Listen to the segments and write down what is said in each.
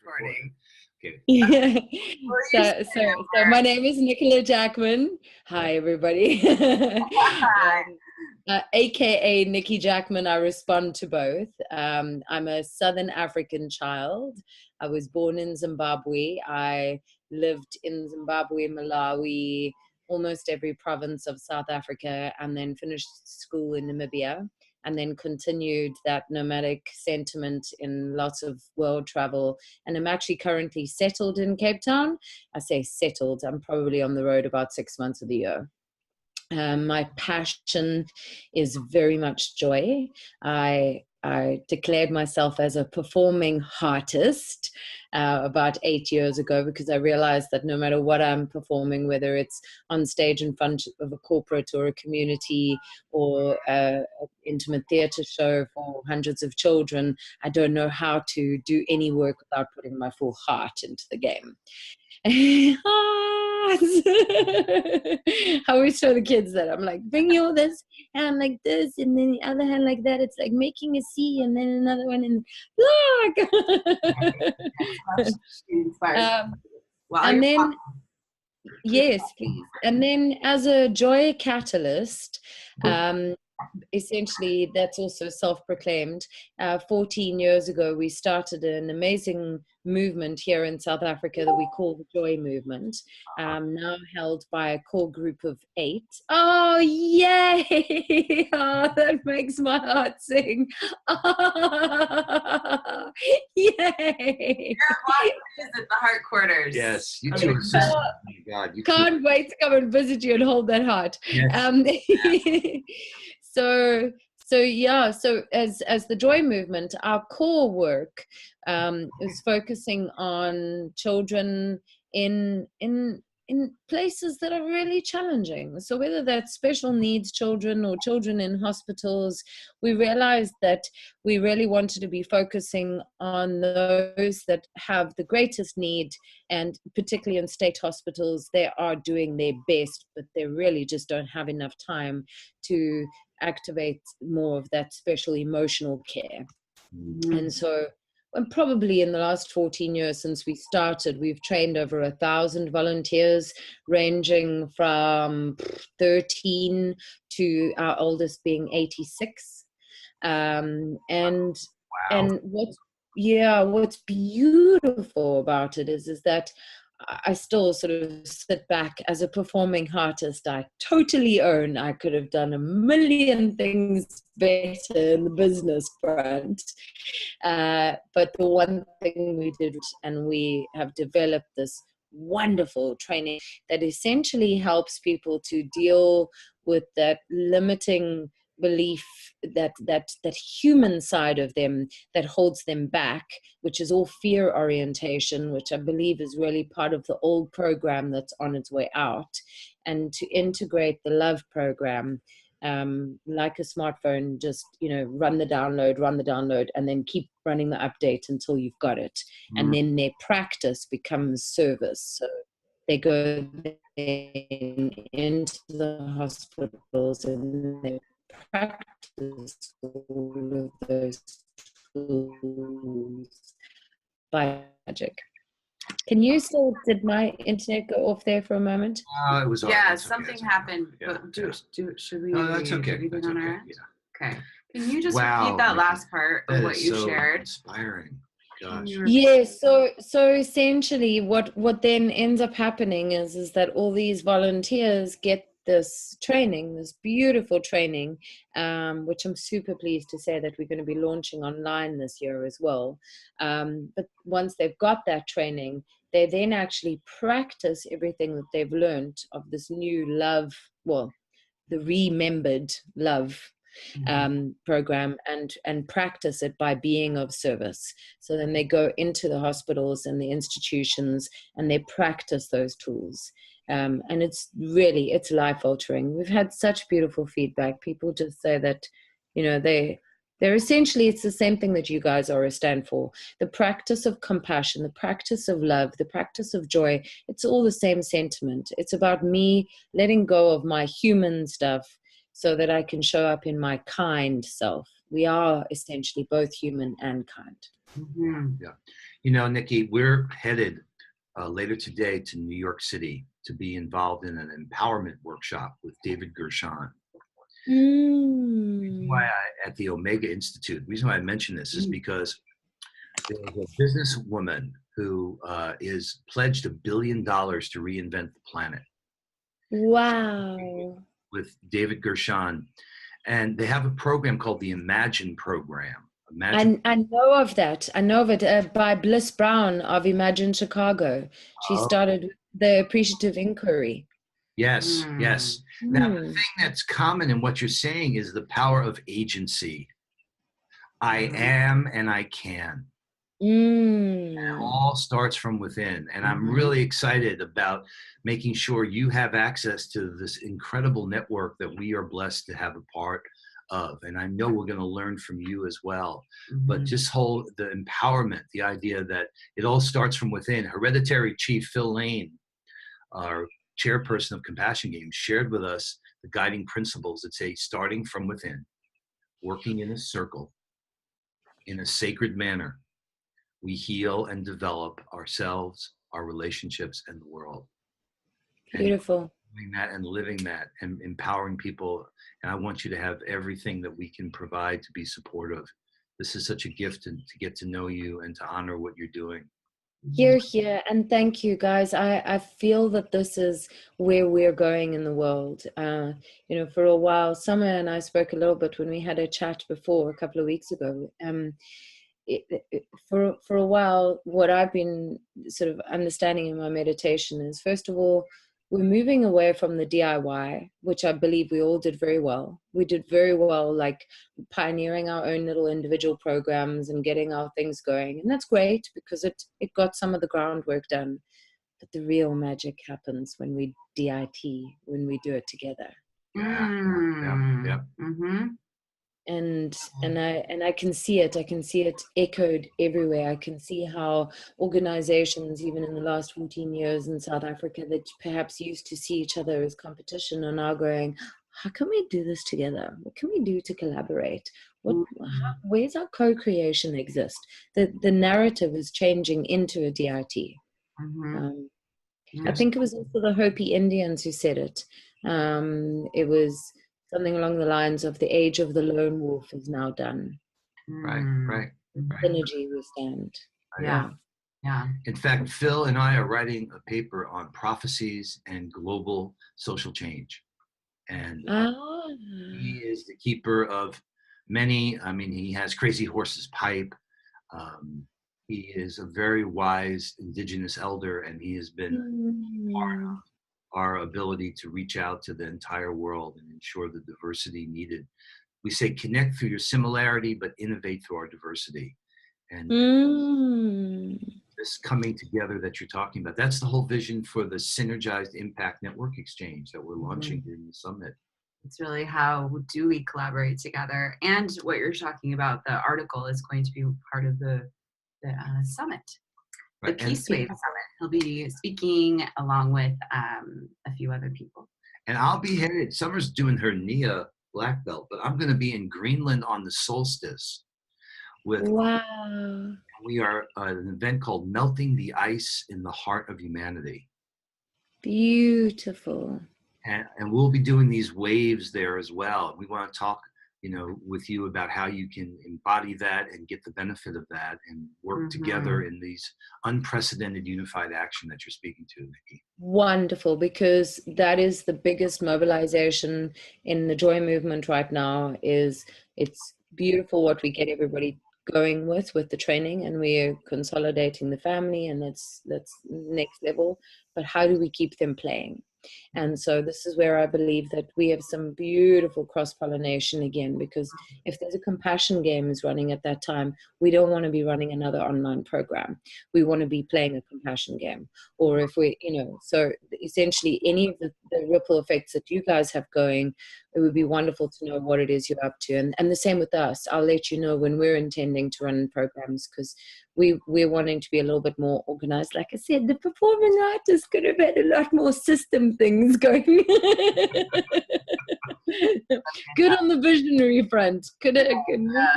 recording. Okay. Yeah. So my name is Nicola Jackman. Hi, everybody. Hi. AKA Nikki Jackman. I respond to both. I'm a Southern African child. I was born in Zimbabwe. I lived in Zimbabwe, Malawi, almost every province of South Africa, and then finished school in Namibia, and then continued that nomadic sentiment in lots of world travel. And I'm actually currently settled in Cape Town. I say settled, I'm probably on the road about 6 months of the year. My passion is very much joy. I declared myself as a performing artist about 8 years ago, because I realized that no matter what I'm performing, whether it's on stage in front of a corporate or a community or an intimate theater show for hundreds of children, I don't know how to do any work without putting my full heart into the game. I always show the kids that I'm like, bring your this hand like this, and then the other hand like that. It's like making a C, and then another one in and then yes, please. And then as a joy catalyst, essentially that's also self-proclaimed. 14 years ago, we started an amazing movement here in South Africa that we call the Joy Movement, now held by a core group of 8. Oh, yay! Oh, that makes my heart sing. Oh, yay! You're watching at the heart quarters. Yes, you two are so, oh my God, you can't wait to come and visit you and hold that heart. Yes. So as the Joy Movement, our core work is focusing on children in places that are really challenging. So whether that's special needs children or children in hospitals, we realized that we really wanted to be focusing on those that have the greatest need, and particularly in state hospitals, they are doing their best, but they really just don't have enough time to activate more of that special emotional care. And so, and probably in the last 14 years since we started, we've trained over 1,000 volunteers, ranging from 13 to our oldest being 86. And what's beautiful about it is that I still sort of sit back as a performing artist. I totally own I could have done a million things better in the business front. But the one thing we did, and we have developed this wonderful training that essentially helps people to deal with that limiting belief, that human side of them that holds them back, which is all fear orientation, which I believe is really part of the old program that's on its way out, and to integrate the love program, like a smartphone, just run the download, and then keep running the update until you've got it. And then their practice becomes service. So they go into the hospitals and they practice all of those tools by magic. Can you still, did my internet go off there for a moment? It was something happened. Yeah. But should we? No, that's okay. That's okay. Yeah. Okay. Can you just repeat that last part of what you shared? Inspiring. Gosh. Yeah, so essentially what then ends up happening is that all these volunteers get this training, this beautiful training, which I'm super pleased to say that we're going to be launching online this year as well. But once they've got that training, they then actually practice everything that they've learned of this new love, well, the remembered love program, and practice it by being of service. So then they go into the hospitals and the institutions and they practice those tools. And it's life altering. We've had such beautiful feedback. People just say that, they're essentially, it's the same thing that you guys are a stand for. The practice of compassion, the practice of love, the practice of joy, it's all the same sentiment. It's about me letting go of my human stuff so that I can show up in my kind self, we are essentially both human and kind. Yeah. You know, Nikki, we're headed later today to New York City to be involved in an empowerment workshop with David Gershon. Why at the Omega Institute. The reason why I mention this is because there's a businesswoman who is pledged $1 billion to reinvent the planet. Wow. With David Gershon. And they have a program called the Imagine program. I know of that. I know of it by Bliss Brown of Imagine Chicago. She started the Appreciative Inquiry. Yes, yes. Now, the thing that's common in what you're saying is the power of agency. I am and I can. And it all starts from within. And I'm really excited about making sure you have access to this incredible network that we are blessed to have a part of. And I know we're going to learn from you as well. But just hold the empowerment, the idea that it all starts from within. Hereditary Chief Phil Lane, our chairperson of Compassion Games, shared with us the guiding principles that say starting from within, working in a circle, in a sacred manner, we heal and develop ourselves, our relationships, and the world. Beautiful. And doing that and living that and empowering people. And I want you to have everything that we can provide to be supportive. This is such a gift to get to know you and to honor what you're doing. Here, and thank you, guys. I feel that this is where we're going in the world. You know, for a while, Summer and I spoke a little bit when we had a chat before a couple of weeks ago. For a while, what I've been sort of understanding in my meditation is, first of all, we're moving away from the DIY, which I believe we all did very well. We did very well, like pioneering our own little individual programs and getting our things going. And that's great because it got some of the groundwork done. But the real magic happens when we DIT, when we do it together. And I can see it. I can see it echoed everywhere. I can see how organizations, even in the last 14 years in South Africa, that perhaps used to see each other as competition, are now going, how can we do this together? What can we do to collaborate? Where's our co-creation exist? The narrative is changing into a DIT. I think it was also the Hopi Indians who said it. It was something along the lines of the age of the lone wolf is now done. Right. Energy will stand. Yeah. In fact, Phil and I are writing a paper on prophecies and global social change. And he is the keeper of many. I mean, he has Crazy Horse's pipe. He is a very wise indigenous elder, and he has been part of our ability to reach out to the entire world and ensure the diversity needed. We say connect through your similarity, but innovate through our diversity. And this coming together that you're talking about, that's the whole vision for the Synergized Impact Network Exchange that we're launching during the summit. It's really how do we collaborate together. And what you're talking about, the article is going to be part of the summit. The Peace Wave Summit. He'll be speaking along with a few other people. And I'll be headed. Summer's doing her NIA black belt, but I'm going to be in Greenland on the solstice. We are an event called Melting the Ice in the Heart of Humanity. Beautiful. And we'll be doing these waves there as well. We want to talk, with you about how you can embody that and get the benefit of that and work together in these unprecedented unified action that you're speaking to, Nikki. Wonderful, because that is the biggest mobilization in the joy movement right now. It's beautiful what we get everybody going with the training, and we're consolidating the family, and that's next level. But how do we keep them playing? And so this is where I believe that we have some beautiful cross-pollination again, because if there's a compassion game is running at that time, we don't want to be running another online program. We want to be playing a compassion game. Or if we, so essentially any of the ripple effects that you guys have going it would be wonderful to know what it is you're up to. And the same with us. I'll let you know when we're intending to run programs, because we're wanting to be a little bit more organized. Like I said, the performing artist could have had a lot more system things going. Good on the visionary front. Could have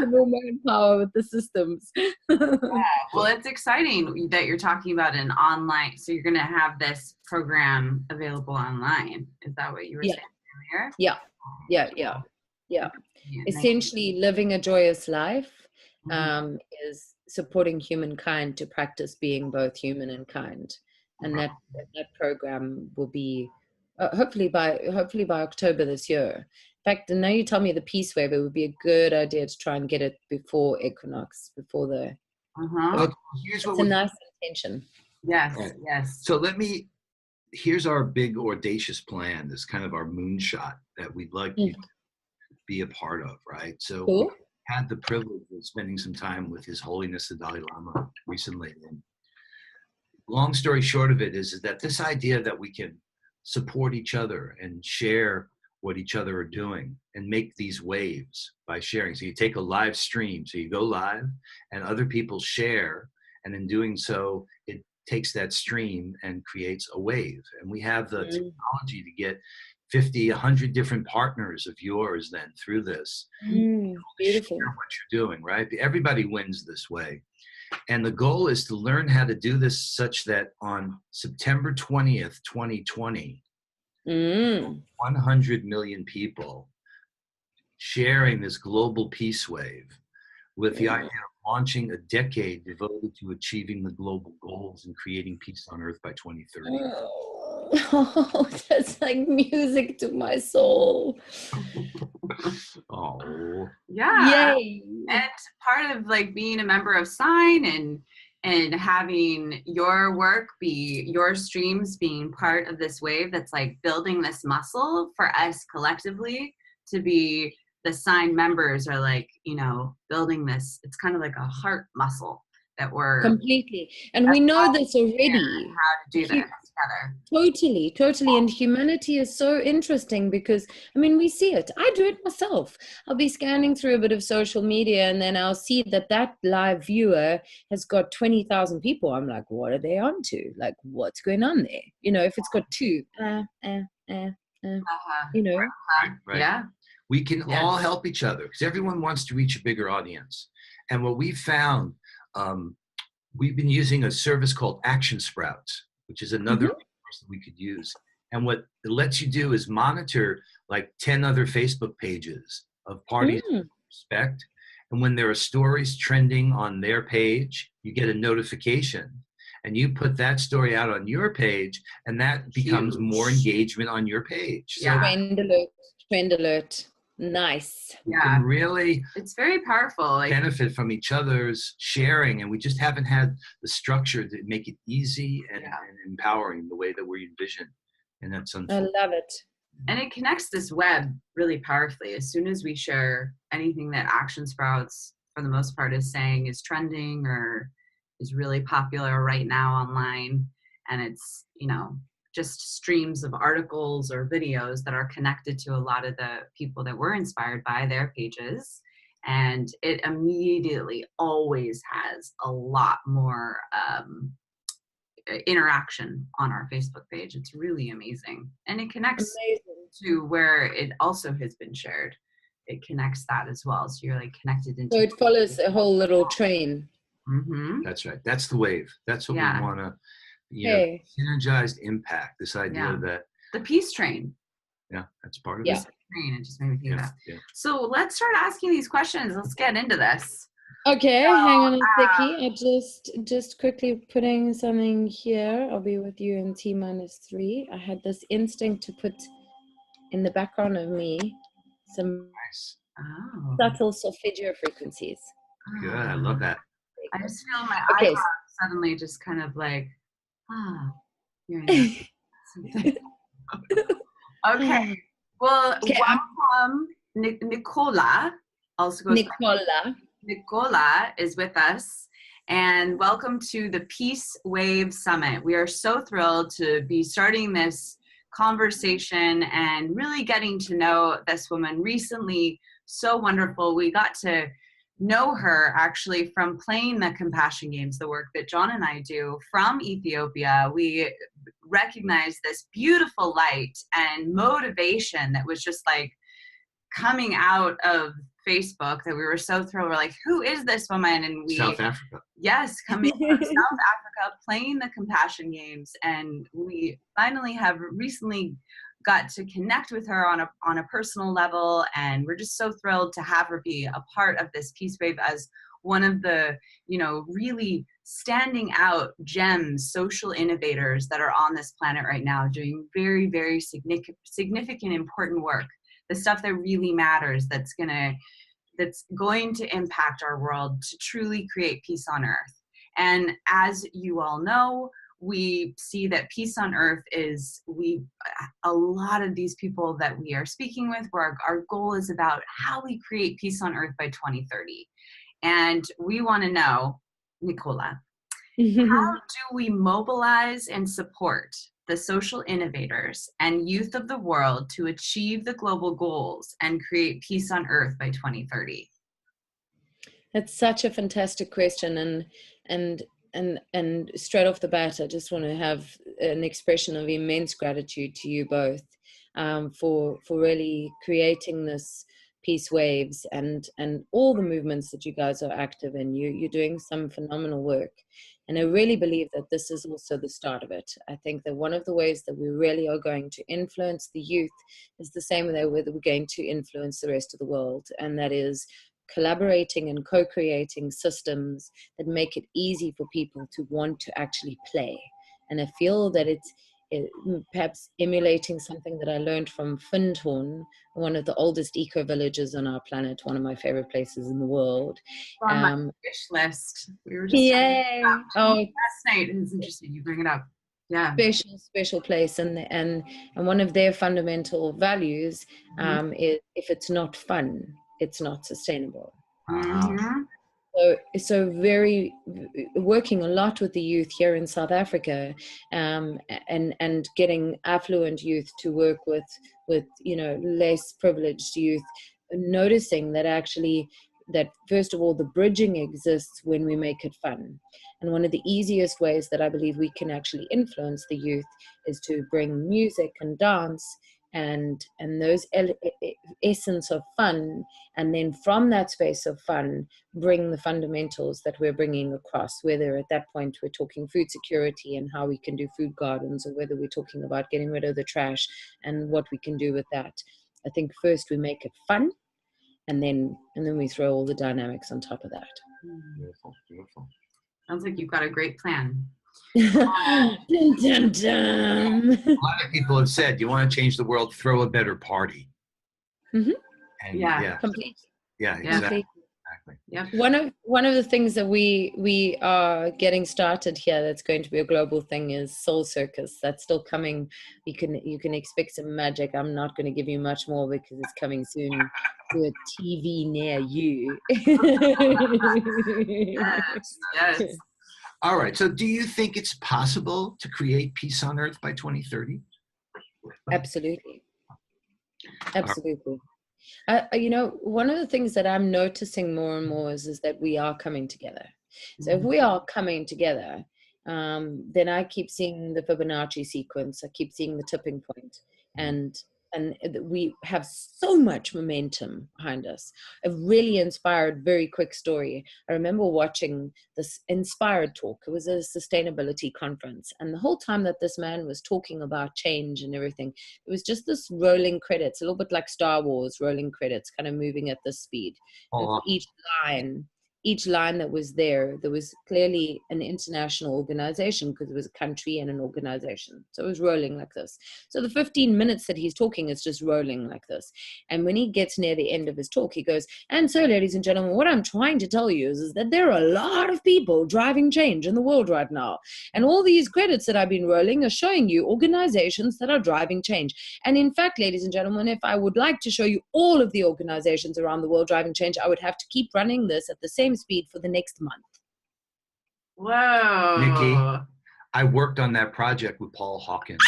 more manpower with the systems. Well, it's exciting that you're talking about an online. So you're going to have this program available online. Is that what you were saying earlier? Yeah. Essentially, living a joyous life is supporting humankind to practice being both human and kind, and that program will be hopefully by October this year. In fact, now you tell me the Peace Wave, it would be a good idea to try and get it before equinox, before the. It's a nice intention. Yes. So here's our big audacious plan. This kind of our moonshot that we'd like you to be a part of, right? So we had the privilege of spending some time with His Holiness the Dalai Lama recently. And long story short of it is that this idea that we can support each other and share what each other are doing and make these waves by sharing. So you take a live stream, so you go live and other people share, and in doing so, it takes that stream and creates a wave. And we have the technology to get 50, 100 different partners of yours then through this. Beautiful. Share what you're doing, right? Everybody wins this way. And the goal is to learn how to do this such that on September 20th, 2020, 100 million people sharing this global peace wave with the idea of launching a decade devoted to achieving the global goals and creating peace on earth by 2030. Oh, that's like music to my soul. Oh. Yeah. Yay. And part of like being a member of Sign and having your work your streams being part of this wave that's like building this muscle for us collectively to be the Sign members are like, building this. It's kind of like a heart muscle that we're completely. And we know this already. How to do this together. Totally. And humanity is so interesting because, we see it. I do it myself. I'll be scanning through a bit of social media and then I'll see that live viewer has got 20,000 people. I'm like, what are they on to? Like, what's going on there? If it's got two, Right. Yeah. We can all help each other because everyone wants to reach a bigger audience. And what we found, we've been using a service called Action Sprouts, which is another resource that we could use. And what it lets you do is monitor like 10 other Facebook pages of parties you respect. And when there are stories trending on their page, you get a notification. And you put that story out on your page, and that becomes more engagement on your page. Yeah. Trend alert. Nice. Yeah. Really, it's very powerful. Benefit from each other's sharing, and we just haven't had the structure to make it easy and empowering the way that we envision. And that's I love it. And it connects this web really powerfully. As soon as we share anything that Action Sprouts, for the most part, is saying is trending or is really popular right now online, and it's just streams of articles or videos that are connected to a lot of the people that were inspired by their pages. And it immediately always has a lot more interaction on our Facebook page. It's really amazing. And it connects to where it also has been shared. It connects that as well. So you're like connected into. So it follows a whole little train. That's right. That's the wave. That's what we want to. Synergized impact, this idea that the peace train. Yeah, that's part of it. Train, it just made me think of that. Yeah. So let's start asking these questions. Let's get into this. Okay, hang on a second. I just quickly putting something here. I'll be with you in T-3. I had this instinct to put in the background of me some subtle solfeggio frequencies. Good, I love that. I just feel my eyes suddenly just kind of like, you're in okay. Well, welcome, Nicola. Also goes Nicola is with us, and welcome to the Peace Wave Summit. We are so thrilled to be starting this conversation and really getting to know this woman recently. So wonderful. We got to know her actually from playing the compassion games, the work that John and I do from Ethiopia. We recognized this beautiful light and motivation that was just like coming out of Facebook, that we were so thrilled. We're like, who is this woman? And we South Africa. Yes, coming from South Africa, playing the compassion games, and we finally have recently got to connect with her on a personal level, and we're just so thrilled to have her be a part of this Peace Wave as one of the, you know, really standing out gems, social innovators that are on this planet right now, doing very, very significant, important work. The stuff that really matters, that's going to impact our world to truly create peace on earth. And as you all know, we see that peace on earth is, a lot of these people that we are speaking with, where our goal is about how we create peace on earth by 2030. And we want to know, Nicola, how do we mobilize and support the social innovators and youth of the world to achieve the global goals and create peace on earth by 2030? That's such a fantastic question, and straight off the bat, I just want to have an expression of immense gratitude to you both for really creating this peace waves and all the movements that you guys are active in. You're doing some phenomenal work. And I really believe that this is also the start of it. I think that one of the ways that we really are going to influence the youth is the same way that we're going to influence the rest of the world. And that is collaborating and co-creating systems that make it easy for people to want to actually play. And I feel that it's perhaps emulating something that I learned from Findhorn, one of the oldest eco-villages on our planet, one of my favorite places in the world. On my wish list. We were just last night, and it's interesting you bring it up. Yeah. Special place, and one of their fundamental values is, if it's not fun, it's not sustainable. So very working a lot with the youth here in South Africa, and getting affluent youth to work with less privileged youth, noticing that actually that first of all the bridging exists when we make it fun. And one of the easiest ways that I believe we can actually influence the youth is to bring music and dance and those essence of fun, and then from that space of fun bring the fundamentals that we're bringing across, whether at that point we're talking food security and how we can do food gardens, or whether we're talking about getting rid of the trash and what we can do with that. I think first we make it fun, and then we throw all the dynamics on top of that. Beautiful. Sounds like you've got a great plan. Dun, dun, dun. A lot of people have said, you want to change the world, throw a better party. Mm-hmm. And completely. Yeah, exactly. Yep. One of the things that we are getting started here, that's going to be a global thing, is Soul Circus. That's still coming. You can expect some magic. I'm not going to give you much more because it's coming soon to a TV near you. Yes. All right. So do you think it's possible to create peace on earth by 2030? Absolutely. One of the things that I'm noticing more and more is that we are coming together. So if we are coming together, then I keep seeing the Fibonacci sequence. I keep seeing the tipping point, and we have so much momentum behind us. A really inspired, very quick story. I remember watching this Inspired talk. It was a sustainability conference, and the whole time that this man was talking about change and everything, it was just this rolling credits, a little bit like Star Wars, rolling credits, kind of moving at this speed. And for each line that was there was clearly an international organization, because it was a country and an organization. So it was rolling like this. So the 15 minutes that he's talking is just rolling like this. And when he gets near the end of his talk, he goes, and so, ladies and gentlemen, what I'm trying to tell you is that there are a lot of people driving change in the world right now. And all these credits that I've been rolling are showing you organizations that are driving change. And in fact, ladies and gentlemen, if I would like to show you all of the organizations around the world driving change, I would have to keep running this at the same speed for the next month. Whoa. Nikki, I worked on that project with Paul Hawkins.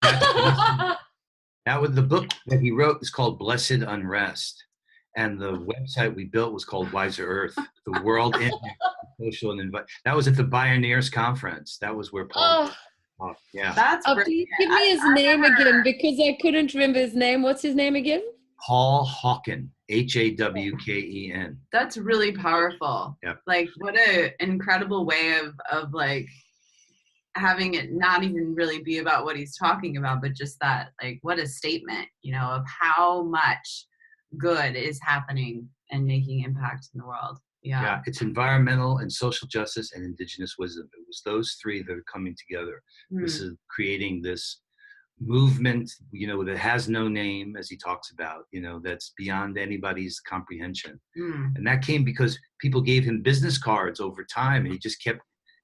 That was the book that he wrote is called Blessed Unrest. And the website we built was called Wiser Earth, the world impact social and that was at the Pioneers Conference. That was where Paul yeah. That's please give me his name again, because I couldn't remember his name. What's his name again? Paul Hawken, Hawken. That's really powerful. Yeah. Like, what an incredible way of like having it not even really be about what he's talking about, but just that, like, what a statement, you know, of how much good is happening and making impact in the world. Yeah, it's environmental and social justice and indigenous wisdom. It was those three that are coming together. This is creating this movement, you know, that has no name, as he talks about, you know, that's beyond anybody's comprehension. And that came because people gave him business cards over time, and he just kept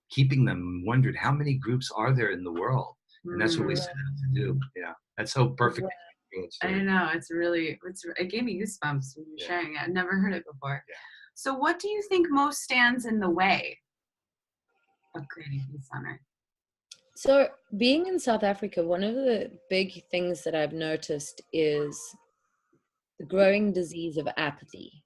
keeping them and wondered how many groups are there in the world. And that's what we set out to do. Yeah, that's so perfect. I know, it gave me goosebumps when you were sharing it. I've never heard it before. So what do you think most stands in the way of creating Peace on Earth? So being in South Africa, one of the big things that I've noticed is the growing disease of apathy.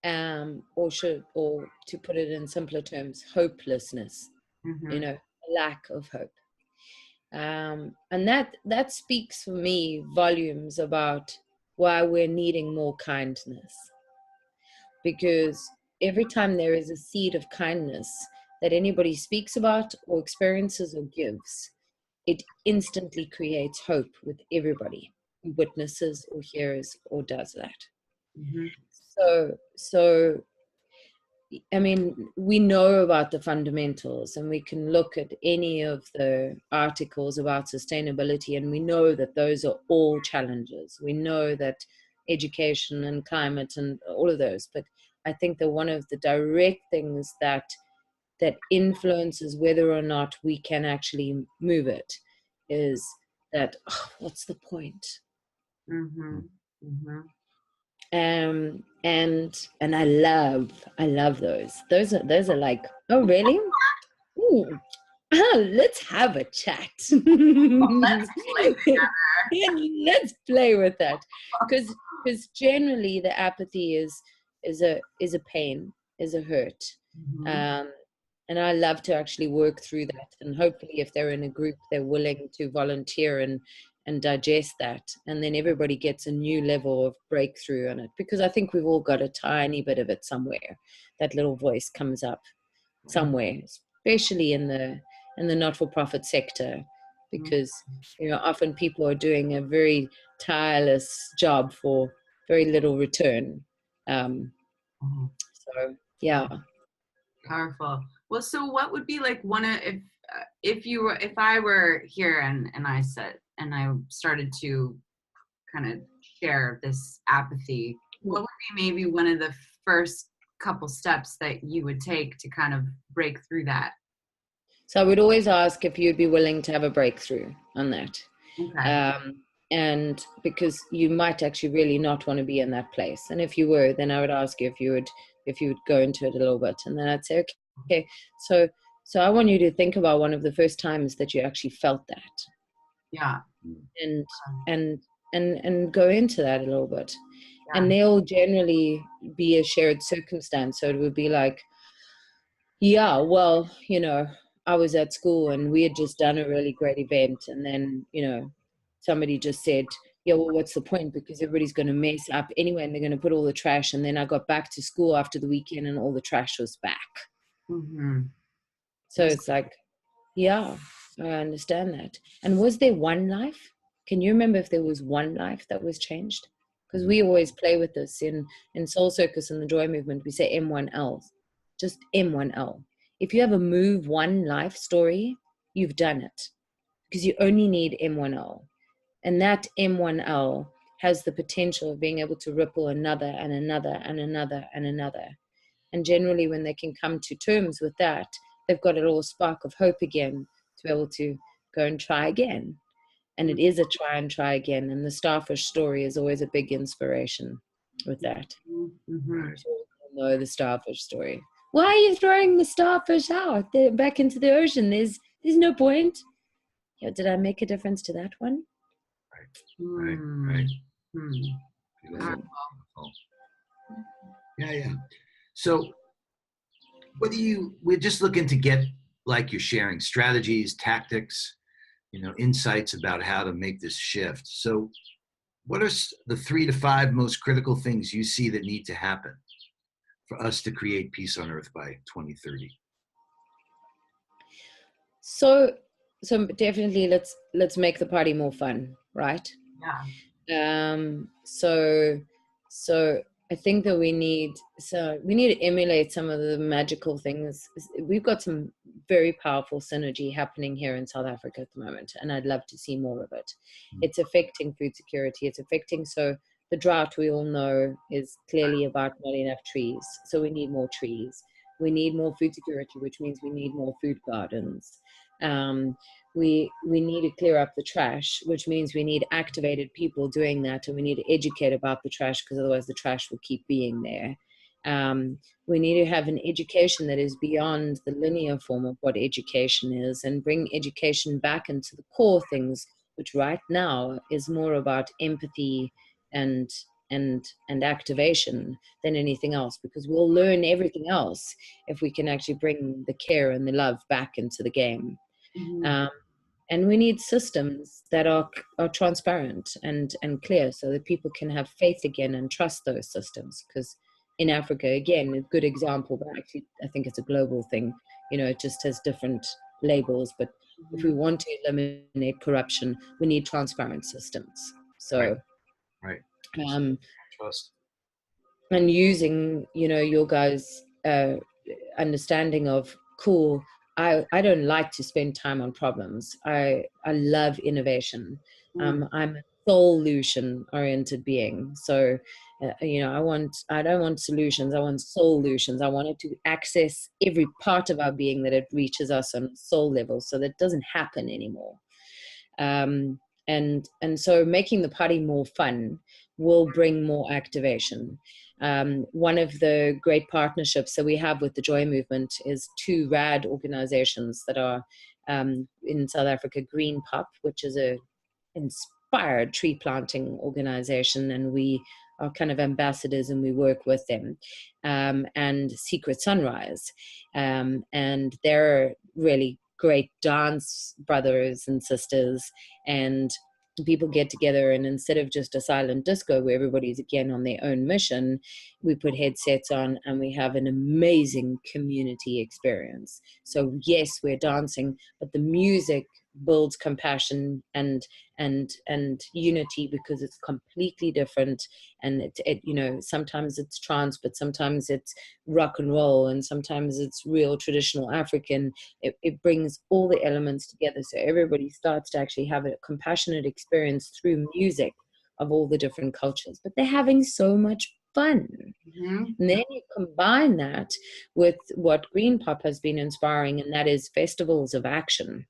Or to put it in simpler terms, hopelessness, you know, lack of hope. And that speaks for me volumes about why we're needing more kindness. Because every time there is a seed of kindness that anybody speaks about or experiences or gives, it instantly creates hope with everybody who witnesses or hears or does that. So I mean, we know about the fundamentals, and we can look at any of the articles about sustainability, and we know that those are all challenges. We know that education and climate and all of those, but I think that one of the direct things that influences whether or not we can actually move it is that, what's the point? And I love those. Those are like, oh really? Ooh. Let's have a chat. Let's play together. Let's play with that, because generally the apathy is a pain, is a hurt, and I love to actually work through that. And hopefully, if they're in a group, they're willing to volunteer and digest that, and then everybody gets a new level of breakthrough on it, because I think we've all got a tiny bit of it somewhere. That little voice comes up somewhere, especially in the not-for-profit sector, because you know, often people are doing a very tireless job for very little return. So yeah, powerful. Well, so what would be like one of, if I were here and I started to kind of share this apathy, what would be maybe one of the first couple steps that you would take to kind of break through that? So I would always ask if you'd be willing to have a breakthrough on that. Okay. And because you might actually really not want to be in that place. And if you were, then I would ask you if you would go into it a little bit. And then I'd say, okay, so I want you to think about one of the first times that you actually felt that. Yeah. And go into that a little bit. Yeah. And they'll generally be a shared circumstance. So it would be like, yeah, well, you know, I was at school and we had just done a really great event. And then, you know, somebody just said, yeah, well, what's the point? Because everybody's going to mess up anyway, and they're going to put all the trash. And then I got back to school after the weekend and all the trash was back. So it's like, yeah, I understand that. And was there one life? Can you remember if there was one life that was changed? Because we always play with this in Soul Circus and the Joy Movement. We say M1L, just M1L. If you have a move one life story, you've done it, because you only need M1L. And that M1L has the potential of being able to ripple another and another and another and another. And generally when they can come to terms with that, they've got a little spark of hope again to be able to go and try again. And it is a try and try again. And the starfish story is always a big inspiration with that. You know the starfish story. Why are you throwing the starfish out there back into the ocean? There's no point. Yeah, did I make a difference to that one? Right. Beautiful. Yeah. So we're just looking to get, like you're sharing, strategies, tactics, insights about how to make this shift. So what are the 3 to 5 most critical things you see that need to happen for us to create peace on Earth by 2030? So definitely let's make the party more fun, right? Yeah. So I think that we need to emulate some of the magical things. We've got some very powerful synergy happening here in South Africa at the moment, and I'd love to see more of it. It's affecting food security. It's affecting, so the drought, we all know, is clearly about not enough trees. So we need more trees. We need more food security, which means we need more food gardens. We need to clear up the trash, which means we need activated people doing that, and we need to educate about the trash, because otherwise the trash will keep being there. We need to have an education that is beyond the linear form of what education is, and bring education back into the core things, which right now is more about empathy and activation than anything else, because we'll learn everything else if we can actually bring the care and the love back into the game. And we need systems that are transparent and clear, so that people can have faith again and trust those systems. Because in Africa, again, a good example, but actually I think it's a global thing, it just has different labels. But if we want to eliminate corruption, we need transparent systems. So right. Trust. And using your guys' understanding of, cool, I don't like to spend time on problems. I love innovation. I'm a solution oriented being. So I don't want solutions, I want solutions. I want it to access every part of our being, that it reaches us on soul level, so that it doesn't happen anymore. And so making the party more fun will bring more activation. One of the great partnerships that we have with the Joy Movement is 2 rad organizations that are in South Africa: Green Pop, which is a inspired tree planting organization, and we are kind of ambassadors and we work with them, and Secret Sunrise, and they're really great dance brothers and sisters, and people get together, and instead of just a silent disco where everybody's again on their own mission, we put headsets on and we have an amazing community experience. So yes, we're dancing, but the music builds compassion and unity, because it's completely different. And it sometimes it's trance, but sometimes it's rock and roll, and sometimes it's real traditional African. It brings all the elements together, so everybody starts to actually have a compassionate experience through music of all the different cultures, but they're having so much fun. And then you combine that with what Green Pop has been inspiring, and that is festivals of action.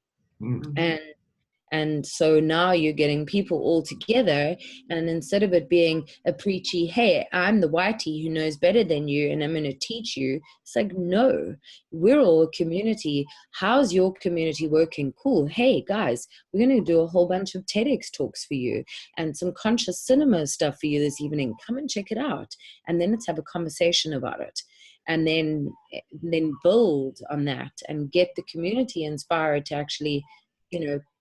And so now you're getting people all together, and instead of it being a preachy, hey, I'm the whitey who knows better than you and I'm going to teach you, it's like, no, we're all a community. How's your community working? Cool. Hey guys, we're going to do a whole bunch of TEDx talks for you and some conscious cinema stuff for you this evening. Come and check it out, and then let's have a conversation about it. And then build on that and get the community inspired to actually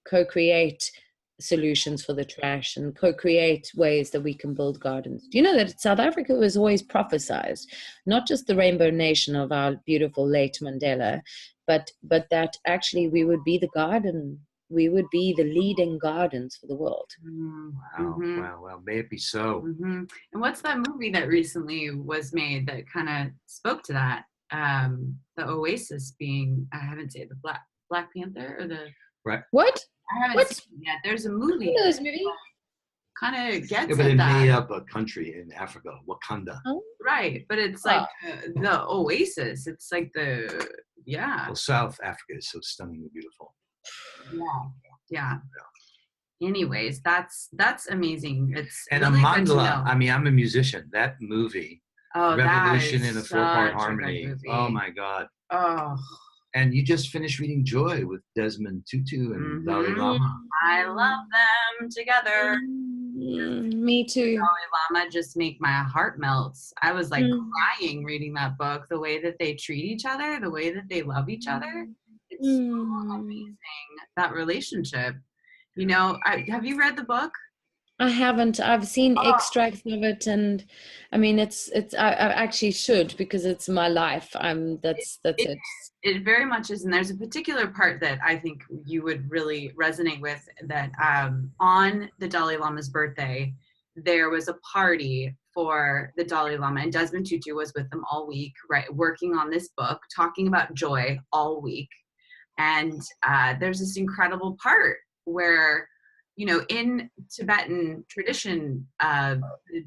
co-create solutions for the trash and co-create ways that we can build gardens. Do you know that South Africa was always prophesized, not just the rainbow nation of our beautiful late Mandela, but that actually we would be the garden, we would be the leading gardens for the world. Wow, may it be so. And what's that movie that recently was made that kind of spoke to that? The Oasis being, I haven't seen the Black Panther or the right. What? I haven't seen it yet. There's a movie. I know this movie. Kind of gets but it made up a country in Africa, Wakanda. Oh. Right, but it's like the Oasis. It's like Well, South Africa is so stunningly beautiful. Yeah. Anyways, that's amazing. It's and really Amandla. Good to know. I mean, I'm a musician. That movie, Revolution in a 4-part harmony. Oh my God. Oh, And you just finished reading Joy with Desmond Tutu and Dalai Lama. I love them together. Me too. Dalai Lama just make my heart melt. I was like crying reading that book. The way that they treat each other, the way that they love each other. It's so amazing, that relationship. You know, have you read the book? I haven't. I've seen extracts of it, and I mean, I actually should, because it's my life. That's it. It very much is, and there's a particular part that I think you would really resonate with. That on the Dalai Lama's birthday, there was a party for the Dalai Lama, and Desmond Tutu was with them all week, right, working on this book, talking about joy all week. And there's this incredible part where, you know, in Tibetan tradition, the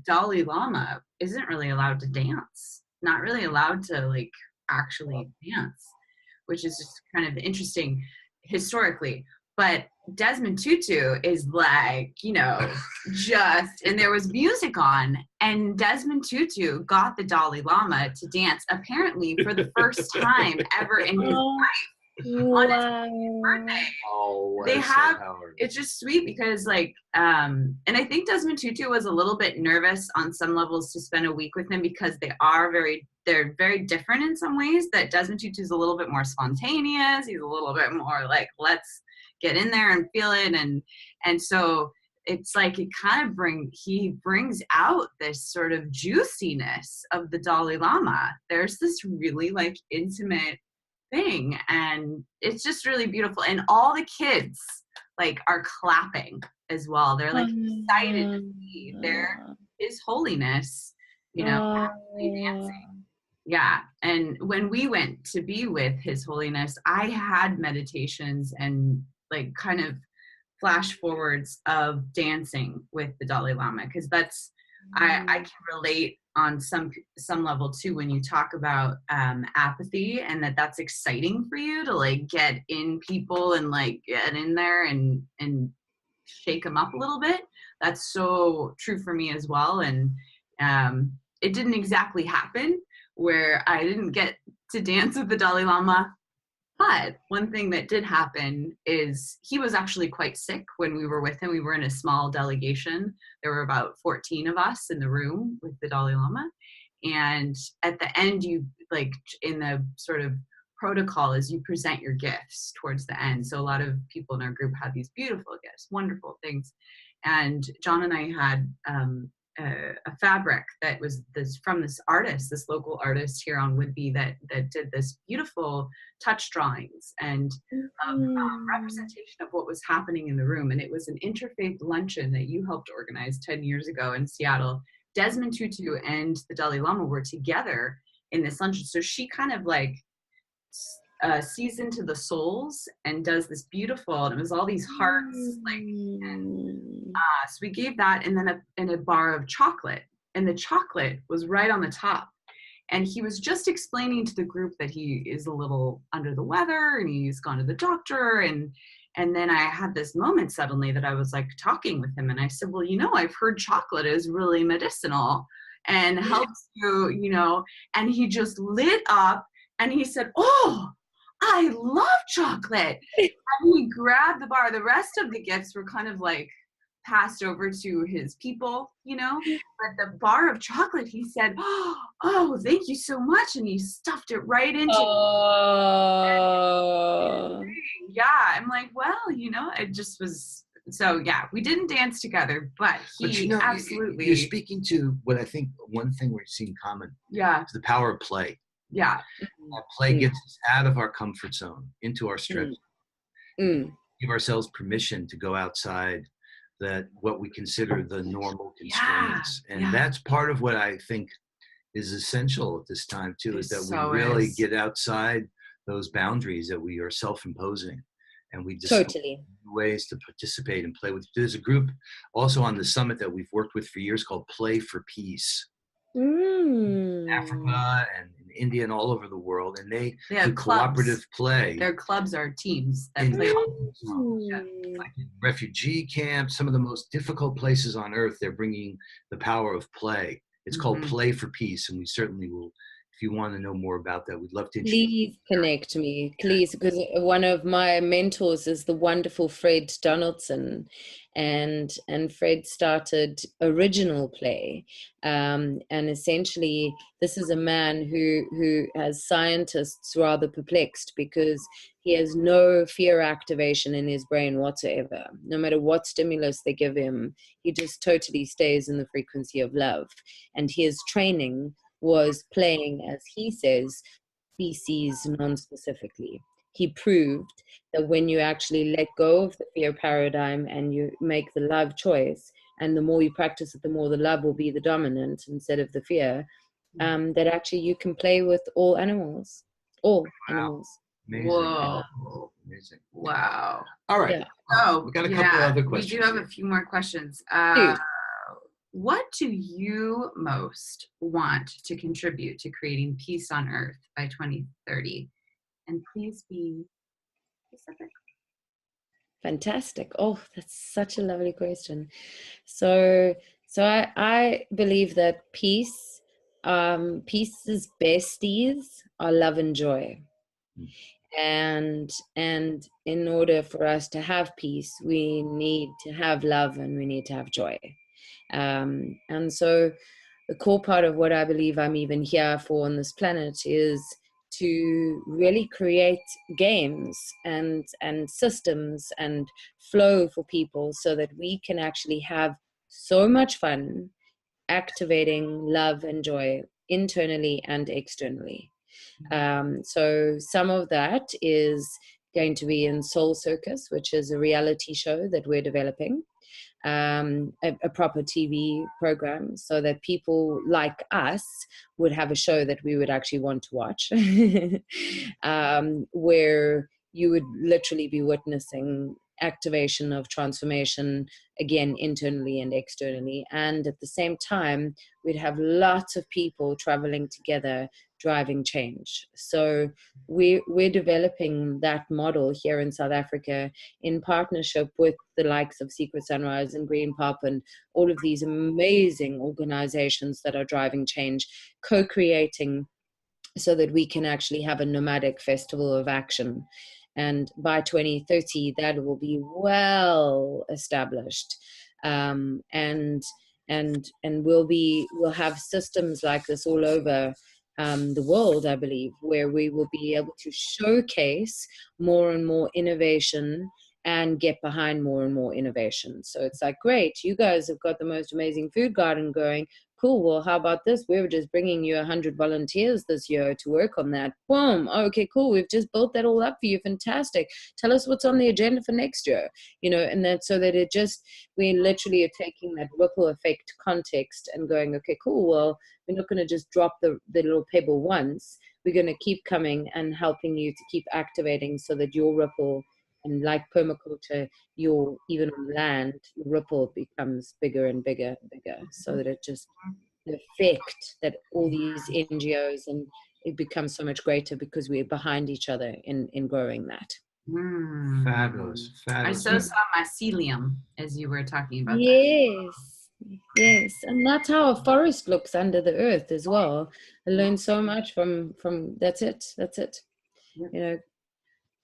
Dalai Lama isn't really allowed to dance, not really allowed to like actually dance, which is just kind of interesting historically. But Desmond Tutu is like, you know, and there was music on, and Desmond Tutu got the Dalai Lama to dance, apparently for the first time ever in his life. On his birthday. They have it's just sweet because like and I think Desmond Tutu was a little bit nervous on some levels to spend a week with him, because they're very different in some ways. That Desmond Tutu is a little bit more spontaneous, he's a little bit more like, let's get in there and feel it, and so it's like he brings out this sort of juiciness of the Dalai Lama. There's this really like intimate thing, and it's just really beautiful, and all the kids like are clapping as well. They're like excited to see His Holiness, you know, actually dancing. Yeah. And when we went to be with His Holiness, I had meditations and like kind of flash forwards of dancing with the Dalai Lama, because that's I can relate on some level too, when you talk about apathy, and that's exciting for you to like get in people and like get in there and shake them up a little bit. That's so true for me as well. And it didn't exactly happen where I didn't get to dance with the Dalai Lama. But one thing that did happen is he was actually quite sick when we were with him. We were in a small delegation. There were about 14 of us in the room with the Dalai Lama. And at the end, you like in the sort of protocol is you present your gifts towards the end. So a lot of people in our group had these beautiful gifts, wonderful things. And John and I had a fabric that was from this artist, this local artist here on Whidbey that did this beautiful touch drawings and representation of what was happening in the room. And it was an interfaith luncheon that you helped organize 10 years ago in Seattle. Desmond Tutu and the Dalai Lama were together in this luncheon. So she kind of like sees into the souls and does this beautiful, and it was all these hearts like, and so we gave that, and then a bar of chocolate, and the chocolate was right on the top. And he was just explaining to the group that he is a little under the weather and he's gone to the doctor, and then I had this moment suddenly that I was like talking with him, and I said, well, you know, I've heard chocolate is really medicinal and helps you, you know. And he just lit up and he said, oh, I love chocolate. And he grabbed the bar. The rest of the gifts were kind of like passed over to his people, you know, but the bar of chocolate, he said, oh, thank you so much. And he stuffed it right into yeah, I'm like, well, you know, it just was. So yeah, we didn't dance together, but he absolutely. You're speaking to what I think one thing we're seeing common. Yeah. Is the power of play. Yeah. Play gets us out of our comfort zone, into our stretch. Give ourselves permission to go outside what we consider the normal constraints. And that's part of what I think is essential at this time too, is that we really get outside those boundaries that we are self-imposing, and we just ways to participate and play with. There's a group also on the summit that we've worked with for years called Play for Peace. In Africa and in India and all over the world, and they do cooperative play. Their clubs are teams that play like in refugee camps, some of the most difficult places on earth. They're bringing the power of play. It's called Play for Peace, and we certainly will if you want to know more about that, we'd love to introduce Please connect me, please, because one of my mentors is the wonderful Fred Donaldson, and Fred started Original Play, and essentially this is a man who has scientists rather perplexed because he has no fear activation in his brain whatsoever. No matter what stimulus they give him, he just totally stays in the frequency of love, and his training was playing, as he says, species non-specifically. He proved that when you actually let go of the fear paradigm and you make the love choice, and the more you practice it, the more the love will be the dominant instead of the fear, that actually you can play with all animals. All animals. Amazing. Whoa. Amazing. Wow. All right. Yeah. We got a couple other questions. We do have a few more questions. What do you most want to contribute to creating peace on Earth by 2030? And please be specific. Fantastic. Oh, that's such a lovely question. So I believe that peace's besties are love and joy. And in order for us to have peace, we need to have love and we need to have joy. And so the core part of what I believe I'm even here for on this planet is to really create games and systems and flow for people so that we can actually have so much fun activating love and joy internally and externally. So some of that is going to be in Soul Circus, which is a reality show that we're developing. A proper TV program so that people like us would have a show that we would actually want to watch, where you would literally be witnessing activation of transformation, again, internally and externally. And at the same time, we'd have lots of people traveling together, driving change. So we're developing that model here in South Africa in partnership with the likes of Secret Sunrise and Green Pop and all of these amazing organizations that are driving change, co-creating so that we can actually have a nomadic festival of action. And by 2030, that will be well established. And we'll have systems like this all over the world, I believe, where we will be able to showcase more and more innovation and get behind more and more innovation. So it's like, great, you guys have got the most amazing food garden going. Cool, well, how about this? We were just bringing you 100 volunteers this year to work on that. Boom, okay, cool, we've just built that all up for you. Fantastic. Tell us what's on the agenda for next year. And that so that we literally are taking that ripple effect context and going, okay, cool, well, we're not going to just drop the little pebble once. We're going to keep coming and helping you to keep activating so that your ripple, and like permaculture, even on land, your ripple becomes bigger and bigger and bigger, so that the effect that all these NGOs, and it becomes so much greater because we're behind each other in growing that. Fabulous. I saw mycelium as you were talking about Yes, and that's how a forest looks under the earth as well. I learned so much from that's it. Yep.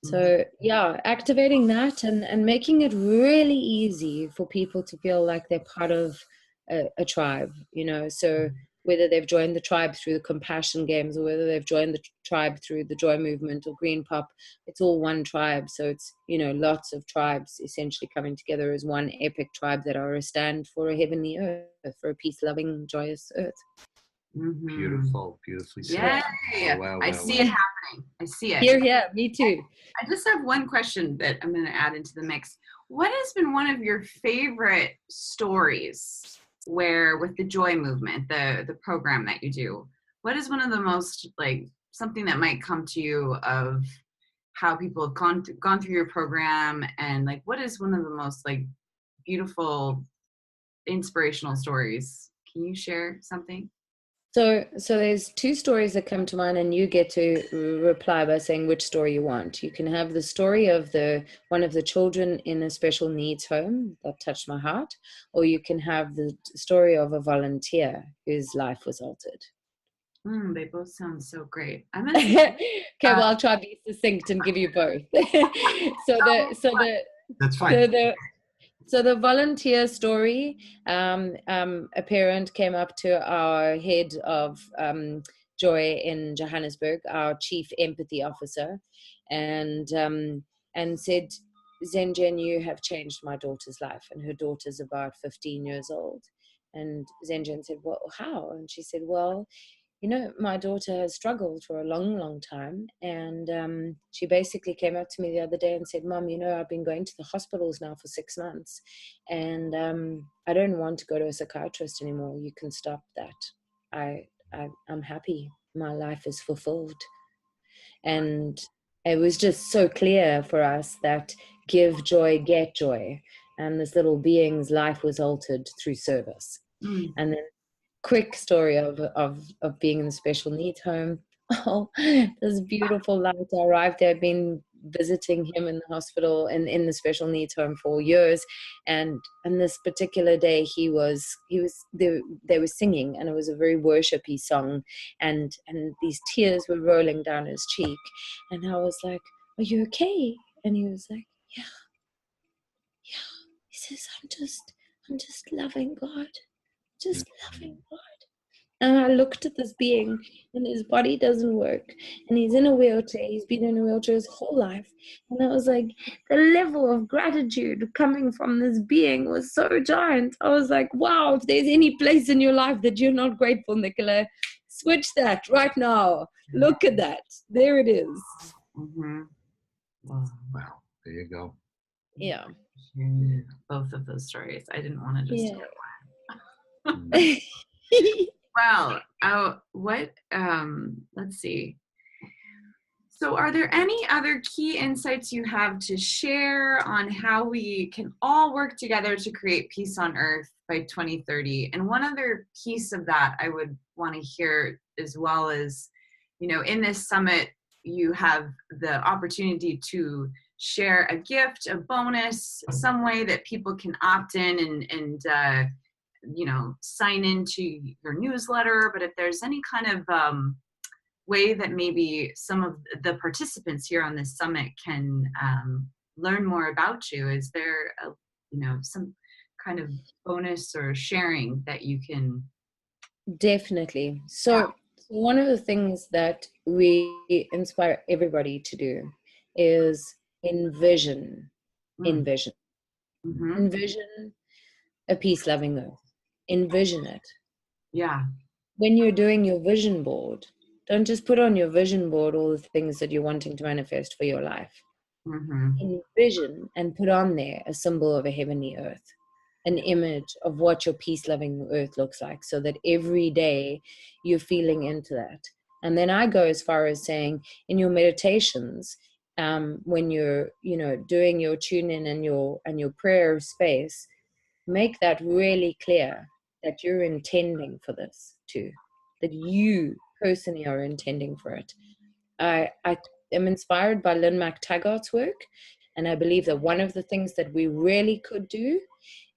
So yeah, activating that and making it really easy for people to feel like they're part of a tribe, so whether they've joined the tribe through the compassion games or whether they've joined the tribe through the joy movement or Green Pop, it's all one tribe. So it's, lots of tribes essentially coming together as one epic tribe that are a stand for a heavenly earth, for a peace-loving, joyous earth. Beautifully said. Yeah, wow, I see it happening. I see it. Here, me too. I just have one question that I'm going to add into the mix. What has been one of your favorite stories with the joy movement, the program that you do? What is one of the most, something that might come to you of how people have gone through your program, and what is one of the most beautiful, inspirational stories? Can you share something? So there's two stories that come to mind, and you get to reply by saying which story you want. You can have the story of one of the children in a special needs home that touched my heart, or you can have the story of a volunteer whose life was altered. They both sound so great. I'm Okay, well, I'll try to be succinct and give you both. That's fine. So the volunteer story, a parent came up to our head of Joy in Johannesburg, our chief empathy officer, and said, Zenjen, you have changed my daughter's life. And her daughter's about 15 years old. And Zenjen said, well, how? And she said, well, my daughter has struggled for a long, long time. And she basically came up to me the other day and said, Mom, I've been going to the hospitals now for 6 months. And I don't want to go to a psychiatrist anymore. You can stop that. I'm happy. My life is fulfilled. And it was just so clear for us that give joy, get joy. And this little being's life was altered through service. And then quick story of being in the special needs home. Oh, this beautiful light arrived there. I've been visiting him in the hospital and in the special needs home for years, and this particular day he was they were singing, and it was a very worshipy song, and these tears were rolling down his cheek, and I was like, are you okay? And he was like, yeah. He says, I'm just loving God. Just loving God. And I looked at this being, and his body doesn't work, and he's in a wheelchair. He's been in a wheelchair his whole life. And I was like, the level of gratitude coming from this being was so giant. I was like, wow, if there's any place in your life that you're not grateful, Nicola, switch that right now. Look at that. There it is. Wow. There you go. Yeah. Both of those stories. I didn't want to just go Well, let's see. So are there any other key insights you have to share on how we can all work together to create peace on earth by 2030? And one other piece of that I would want to hear as well is, in this summit, you have the opportunity to share a gift, a bonus, some way that people can opt in and sign into your newsletter. But if there's any kind of way that maybe some of the participants here on this summit can learn more about you, is there some kind of bonus or sharing that you can? Definitely. So one of the things that we inspire everybody to do is envision a peace-loving earth. Envision it. Yeah. When you're doing your vision board, don't just put on your vision board all the things that you're wanting to manifest for your life. Envision and put on there a symbol of a heavenly earth, an image of what your peace-loving earth looks like, so that every day you're feeling into that. And then I go as far as saying, in your meditations, when you're doing your tune in and your prayer space, make that really clear that you're intending for this too, that you personally are intending for it. I am inspired by Lynn McTaggart's work, and I believe that one of the things that we really could do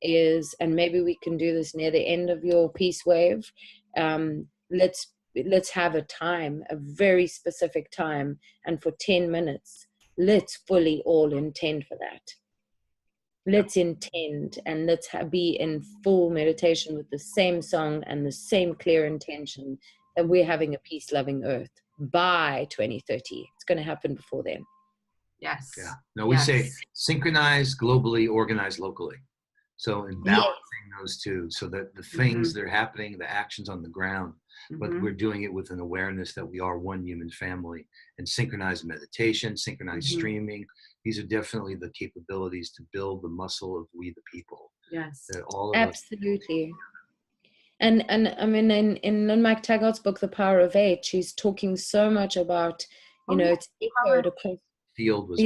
is, and maybe we can do this near the end of your peace wave, let's have a time, a very specific time, and for 10 minutes, let's fully all intend for that. Let's intend, and let's be in full meditation with the same song and the same clear intention that we're having a peace-loving earth by 2030. It's going to happen before then. Yes. Yeah. No, we say synchronize globally, organize locally. So in balancing those two, so that the things that are happening, the actions on the ground, but we're doing it with an awareness that we are one human family. And synchronized meditation, synchronized streaming, these are definitely the capabilities to build the muscle of we the people. Yes. All of absolutely. And I mean, in Lynn McTaggart's book, The Power of Eight, she's talking so much about, it's echoed across field was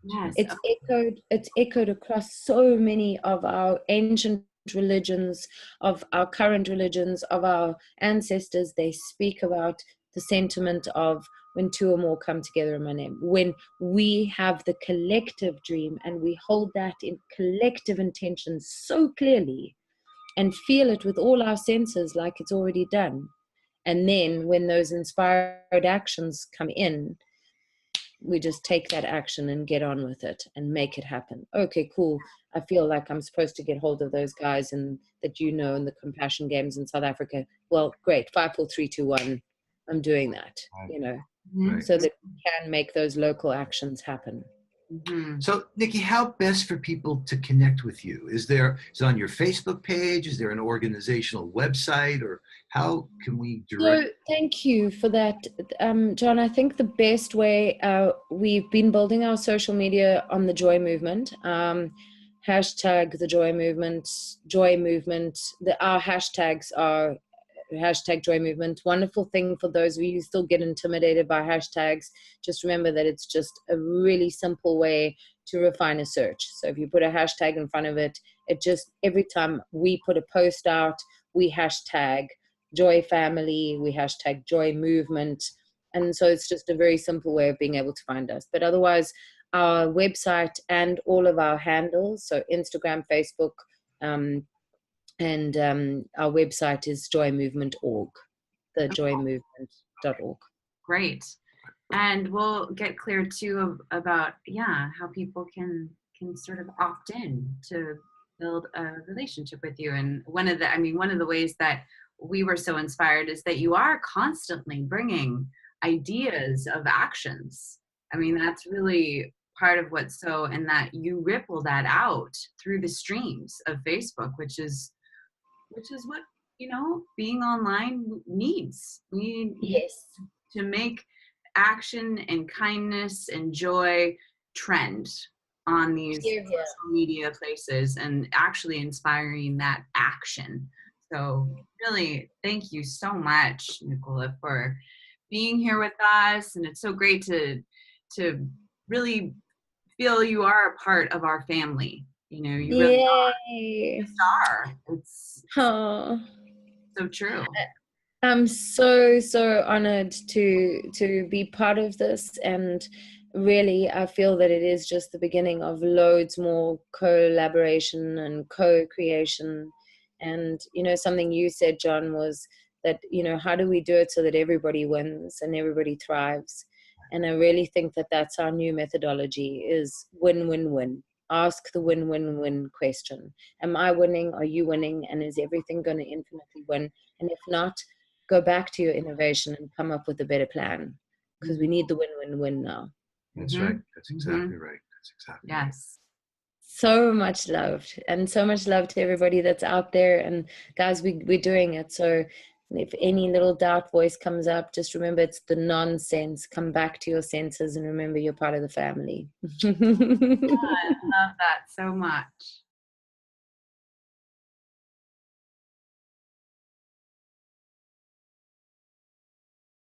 Yes. It's echoed across so many of our ancient religions, of our current religions, of our ancestors. They speak about the sentiment of when two or more come together in my name. When we have the collective dream and we hold that in collective intention so clearly and feel it with all our senses like it's already done. And then when those inspired actions come in, we just take that action and get on with it and make it happen. Okay, cool. I feel like I'm supposed to get hold of those guys and that, in the compassion games in South Africa. Well, great. 5, 4, 3, 2, 1. I'm doing that, so that we can make those local actions happen. Mm-hmm. So, Nikki, how best for people to connect with you? Is it on your Facebook page? Is there an organizational website, or how can we direct? So, thank you for that, John. I think the best way, we've been building our social media on the Joy Movement. Hashtag the Joy Movement, Joy Movement. Our hashtags are hashtag Joy Movement. Wonderful thing for those of you who still get intimidated by hashtags. Just remember that it's just a really simple way to refine a search. So if you put a hashtag in front of it, it just, every time we put a post out, we hashtag Joy Family, we hashtag Joy Movement. And so it's just a very simple way of being able to find us. But otherwise, our website and all of our handles, so Instagram, Facebook, and our website is joymovement.org, thejoymovement.org. Great. And we'll get clear too about how people can sort of opt in to build a relationship with you. And one of the ways that we were so inspired is that you are constantly bringing ideas of actions. I mean, that's really part of what's so, and that you ripple that out through the streams of Facebook, which is what, being online needs. We need to make action and kindness and joy trend on these social media places, and actually inspiring that action. So really, thank you so much, Nicola, for being here with us. And it's so great to really feel you are a part of our family. You really are a star. It's so true. I'm so honored to be part of this, and really I feel that it is just the beginning of loads more collaboration and co-creation. And something you said, John, was that how do we do it so that everybody wins and everybody thrives? And I really think that that's our new methodology, is win-win-win. Ask the win-win-win question. Am I winning? Are you winning? And is everything going to infinitely win? And if not, go back to your innovation and come up with a better plan, because we need the win-win-win now. That's right. That's exactly right. That's exactly right. So much love, and so much love to everybody that's out there. And guys, we're doing it. So if any little doubt voice comes up, just remember it's the nonsense. Come back to your senses and remember you're part of the family. I love that so much.